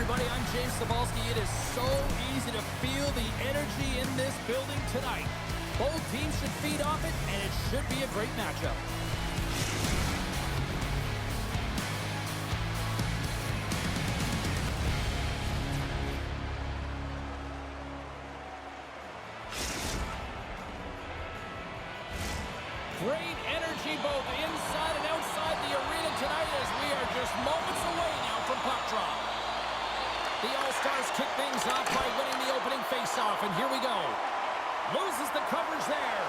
everybody. I'm James Cebulski. It is so easy to feel the energy in this building tonight. Both teams should feed off it, and it should be a great matchup. Great energy both inside and outside the arena tonight as we are just moments away now from puck drop. The All-Stars kick things off by winning the opening face-off, and here we go. Loses the coverage there.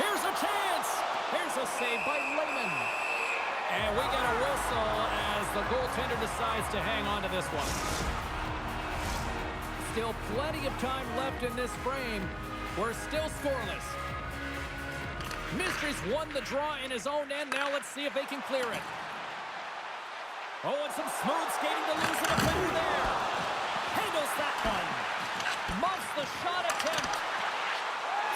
Here's a chance. Here's a save by Lehman. And we get a whistle as the goaltender decides to hang on to this one. Still plenty of time left in this frame. We're still scoreless. Mysteries won the draw in his own end. Now let's see if they can clear it. Oh, and some smooth skating to lose the defender there. Handles that one. Muffs the shot attempt.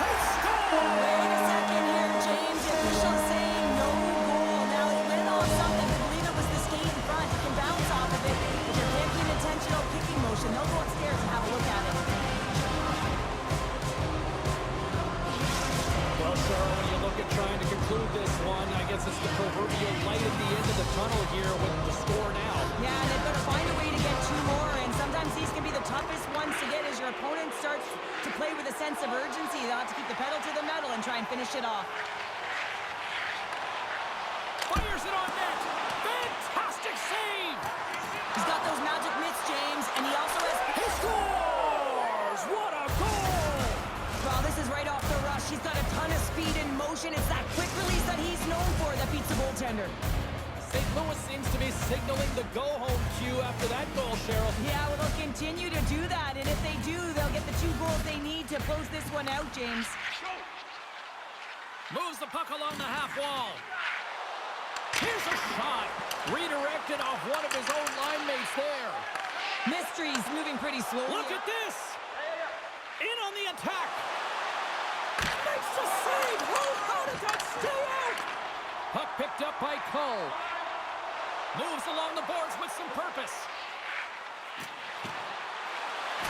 They score! Wait a second here, James. The official saying no goal. Now he went off something. I believe it was the skate in front. You can bounce off of it. If there can't be an intentional kicking motion, they'll go upstairs and have a look at it. Well, Cheryl, when you look at trying to conclude this one, I guess it's the proverbial light at the end of the tunnel here with the score now. Yeah, and they've got to find a way to get two more, and sometimes these can be the toughest ones to get as your opponent starts to play with a sense of urgency. They'll have to keep the pedal to the metal and try and finish it off. Fires it on net. Fantastic save. He's got those magic mitts, James, and he also has... He scores! What a goal! Well, this is right off the rush. He's got a ton of speed and motion. It's that quick release that he's known for that beats the goaltender. St. Louis seems to be signaling the go-home cue after that goal, Cheryl. Yeah, well, they'll continue to do that, and if they do, they'll get the 2 goals they need to close this one out, James. Moves the puck along the half wall. Here's a shot. Redirected off one of his own line mates there. Mysteries moving pretty slowly. Look at this. In on the attack. Makes the save. How did that stay out? Puck picked up by Cole. Moves along the boards with some purpose.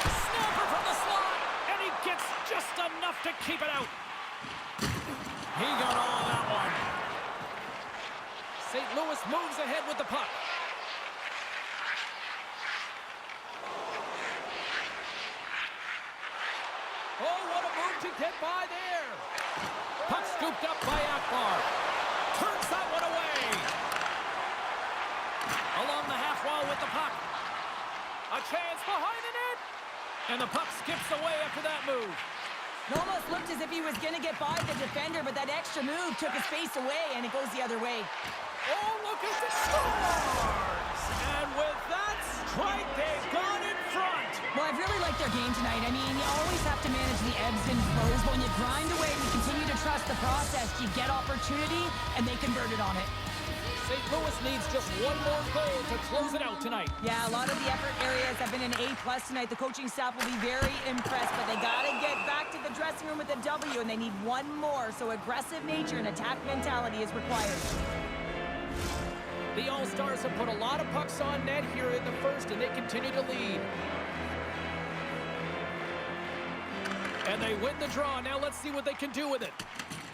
Snapper from the slot. And he gets just enough to keep it out. He got all of that one. St. Louis moves ahead with the puck. Oh, what a move to get by there. Puck scooped up by Akbar. Turns that one away. Along the half wall with the puck. A chance behind the net. And the puck skips away after that move. It almost looked as if he was going to get by the defender, but that extra move took his face away, and it goes the other way. Oh, look at the scores! And with that strike, they've gone in front. Well, I've really liked their game tonight. I mean, you always have to manage the ebbs and flows, but when you grind away and you continue to trust the process, you get opportunity, and they converted on it. St. Louis needs just one more goal to close it out tonight. Yeah, a lot of the effort areas have been an A+ tonight. The coaching staff will be very impressed, but they got to get back to the dressing room with a W, and they need one more, so aggressive nature and attack mentality is required. The All-Stars have put a lot of pucks on net here in the first, and they continue to lead. And they win the draw. Now let's see what they can do with it.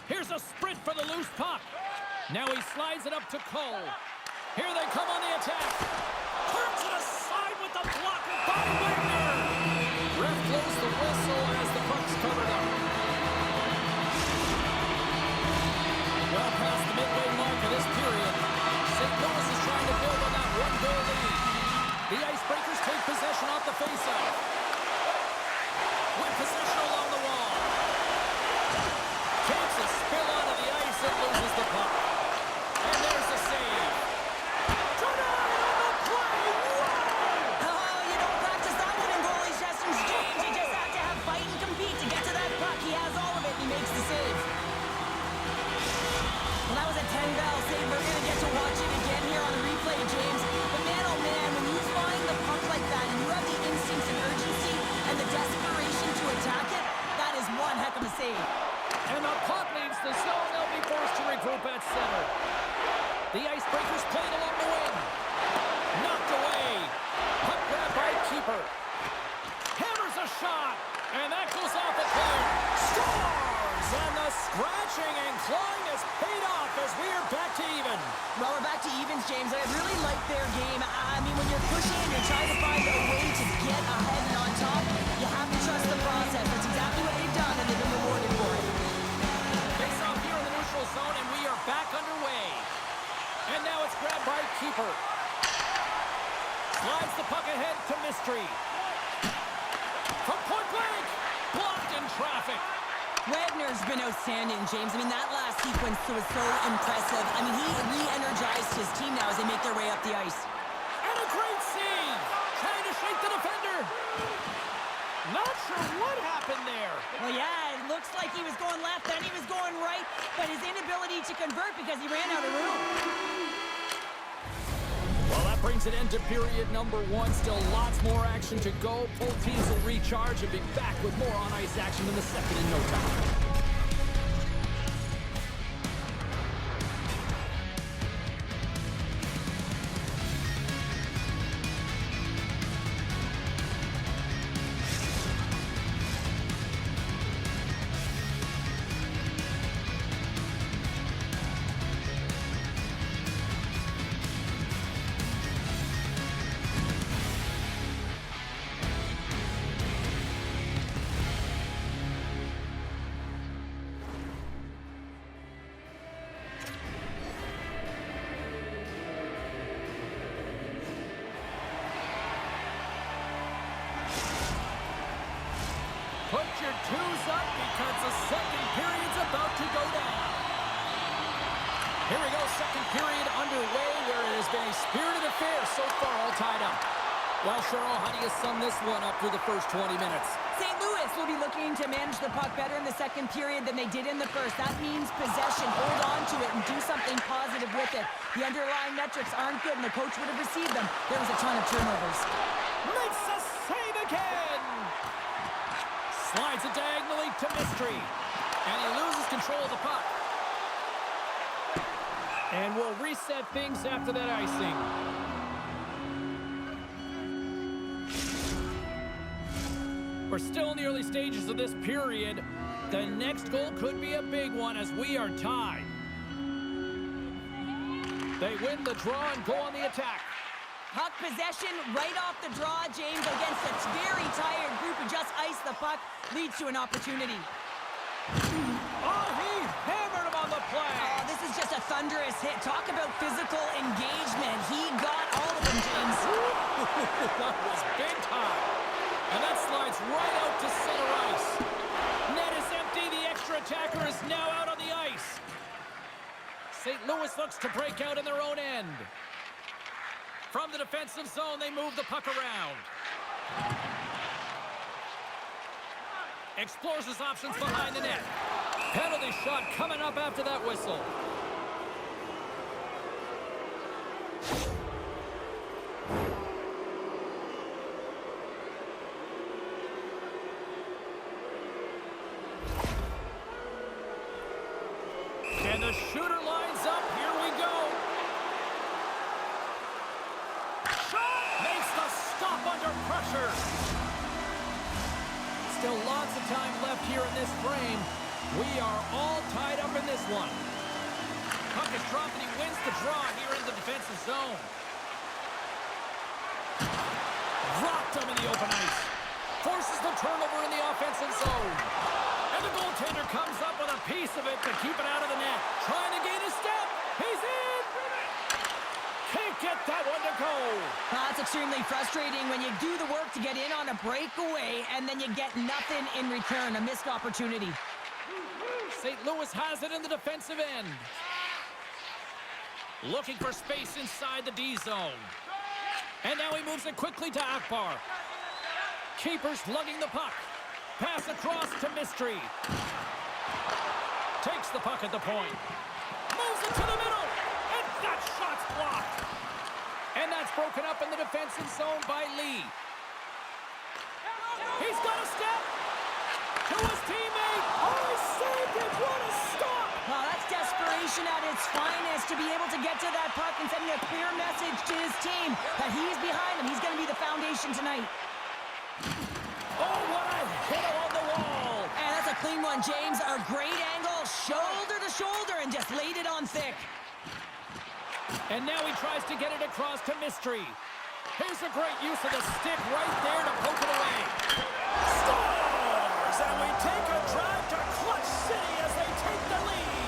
Here's a sprint for the loose puck. Now he slides it up to Cole. Here they come on the attack. Turns it aside with the blocker by Wagner. Ref blows the whistle as the puck's covered up. Well past the midway mark of this period, St. Louis is trying to build on that 1-goal lead. The Icebreakers take possession off the faceoff. With possession along the wall. Takes a spill out of the ice and loses the puck. And there's the save. Tonight on the play. Whoa! Oh, you don't practice that one in goalie sessions, James. You just have to have fight and compete to get to that puck. He has all of it. He makes the save. Well, that was a 10-bell save. We're going to get to watch it again here on the replay, James. But man, oh man, when you find the puck like that and you have the instincts and urgency and the desperation to attack it, that is one heck of a save. And the puck leaves the zone. They'll be forced to regroup at center. The Icebreakers played along the wing. Knocked away. Puck grab by shot. And that goes off the clear. Scores! And the scratching and clawing has paid off as we are back to even. Well, we're back to evens, James. I really like their game. I mean, when you're pushing and you're trying to find a way to get ahead and on top, you have to trust the process. That's exactly what they've done, and they've been rewarded for it. Face off here in the neutral zone, and we are back underway. And now it's grabbed by keeper. Slides the puck ahead to Mystery. From point blank, blocked in traffic. Wagner's been outstanding, James. I mean, that last sequence was so impressive. I mean, he re-energized his team now as they make their way up the ice. And a great save. Trying to shake the defender. Not sure what happened there. Well, yeah, it looks like he was going left, then he was going right, but his inability to convert because he ran out of room. Well, that brings an end to period number one. Still lots more action to go. Both teams will recharge and be back with more on-ice action in the second in no time. Put your twos up because the second period's about to go down. Here we go, second period underway where it has been a spirited affair so far, all tied up. Well, Cheryl, how do you sum this one up through the first 20 minutes? St. Louis will be looking to manage the puck better in the second period than they did in the first. That means possession, hold on to it, and do something positive with it. The underlying metrics aren't good, and the coach would have received them. There was a ton of turnovers. Makes a save again! Slides it diagonally to Mystery. And he loses control of the puck. And we'll reset things after that icing. We're still in the early stages of this period. The next goal could be a big one as we are tied. They win the draw and go on the attack. Puck possession right off the draw, James, against a very tired group who just iced the puck, leads to an opportunity. Oh, he hammered him on the play. Oh, this is just a thunderous hit. Talk about physical engagement. He got all of them, James. That was big time. And that slides right out to center ice. Net is empty. The extra attacker is now out on the ice. St. Louis looks to break out in their own end. From the defensive zone, they move the puck around. Explores his options behind the net. Penalty shot coming up after that whistle. And the shooter lines up. Here we go. Makes the stop under pressure. Still lots of time left here in this frame. We are all tied up in this one. Puck is dropped and he wins the draw here in the defensive zone. Dropped him in the open ice. Forces the turnover in the offensive zone. And the goaltender comes up with a piece of it to keep it out of the net. Trying to gain a step. He's in. Can't get that one to go. That's extremely frustrating when you do the work to get in on a breakaway and then you get nothing in return, a missed opportunity. St. Louis has it in the defensive end. Looking for space inside the D zone. And now he moves it quickly to Akbar. Keeper's lugging the puck. Pass across to Mystery. Takes the puck at the point. Moves it to the middle. And that shot's blocked. And that's broken up in the defensive zone by Lee. He's got a step. To his teammate. Oh, he saved it. What a stop. Well, that's desperation at its finest to be able to get to that puck and sending a clear message to his team that he's behind him. He's going to be the foundation tonight. Oh, what a one, James. A great angle, shoulder to shoulder, and just laid it on thick. And now he tries to get it across to Mystery. Here's a great use of the stick right there to poke it away. Scores! And we take a drive to Clutch City as they take the lead.